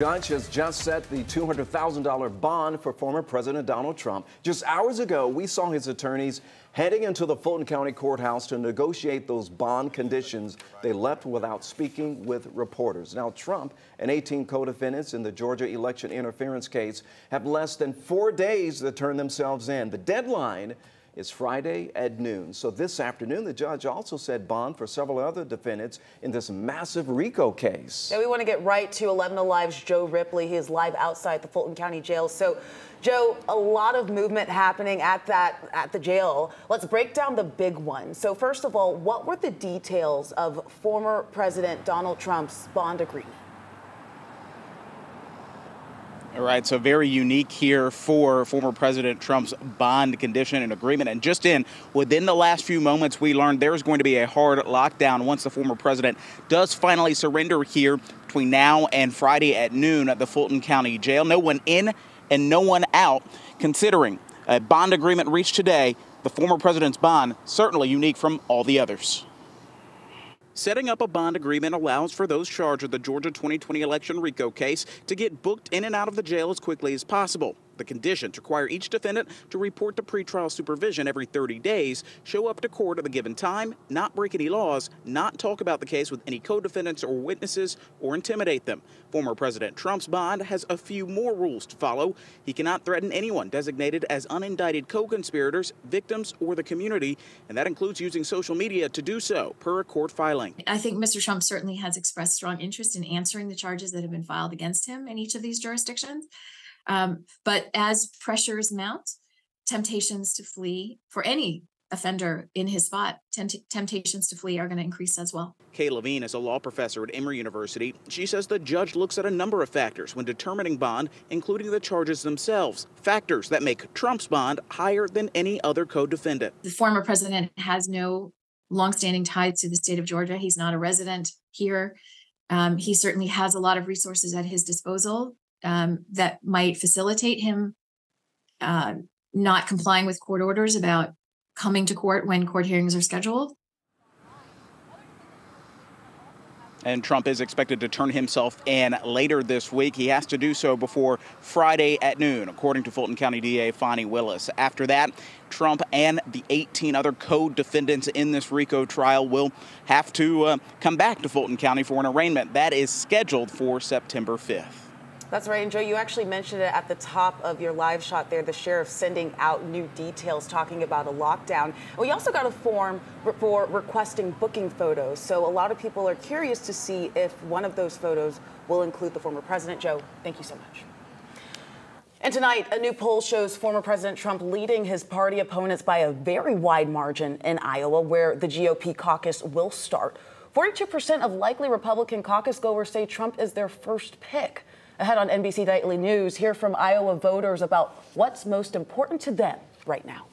Judge has just set the $200,000 bond for former President Donald Trump. Just hours ago, we saw his attorneys heading into the Fulton County Courthouse to negotiate those bond conditions. They left without speaking with reporters. Now, Trump and 18 co-defendants in the Georgia election interference case have less than 4 days to turn themselves in. The deadline is Friday at noon. So this afternoon, the judge also set bond for several other defendants in this massive RICO case. Now we want to get right to 11 Alive's Joe Ripley. He is live outside the Fulton County Jail. So, Joe, a lot of movement happening at the jail. Let's break down the big one. So first of all, what were the details of former President Donald Trump's bond agreement? All right, so very unique here for former President Trump's bond condition and agreement. And just within the last few moments, we learned there's going to be a hard lockdown once the former president does finally surrender here between now and Friday at noon at the Fulton County Jail. No one in and no one out. Considering a bond agreement reached today, the former president's bond certainly unique from all the others. Setting up a bond agreement allows for those charged with the Georgia 2020 election RICO case to get booked in and out of the jail as quickly as possible. The conditions require each defendant to report to pretrial supervision every 30 days, show up to court at a given time, not break any laws, not talk about the case with any co-defendants or witnesses, or intimidate them. Former President Trump's bond has a few more rules to follow. He cannot threaten anyone designated as unindicted co-conspirators, victims, or the community, and that includes using social media to do so, per a court filing. I think Mr. Trump certainly has expressed strong interest in answering the charges that have been filed against him in each of these jurisdictions. But as pressures mount, temptations to flee for any offender in his spot, temptations to flee are going to increase as well. Kay Levine is a law professor at Emory University. She says the judge looks at a number of factors when determining bond, including the charges themselves, factors that make Trump's bond higher than any other co-defendant. The former president has no longstanding ties to the state of Georgia. He's not a resident here. He certainly has a lot of resources at his disposal that might facilitate him not complying with court orders about coming to court when court hearings are scheduled. And Trump is expected to turn himself in later this week. He has to do so before Friday at noon, according to Fulton County DA Fani Willis. After that, Trump and the 18 other co-defendants in this RICO trial will have to come back to Fulton County for an arraignment. That is scheduled for September 5th. That's right. And Joe, you actually mentioned it at the top of your live shot there, the sheriff sending out new details talking about a lockdown. We also got a form for requesting booking photos. So a lot of people are curious to see if one of those photos will include the former president. Joe, thank you so much. And tonight, a new poll shows former President Trump leading his party opponents by a very wide margin in Iowa, where the GOP caucus will start. 42% of likely Republican caucus goers say Trump is their first pick. Ahead on NBC Nightly News, hear from Iowa voters about what's most important to them right now.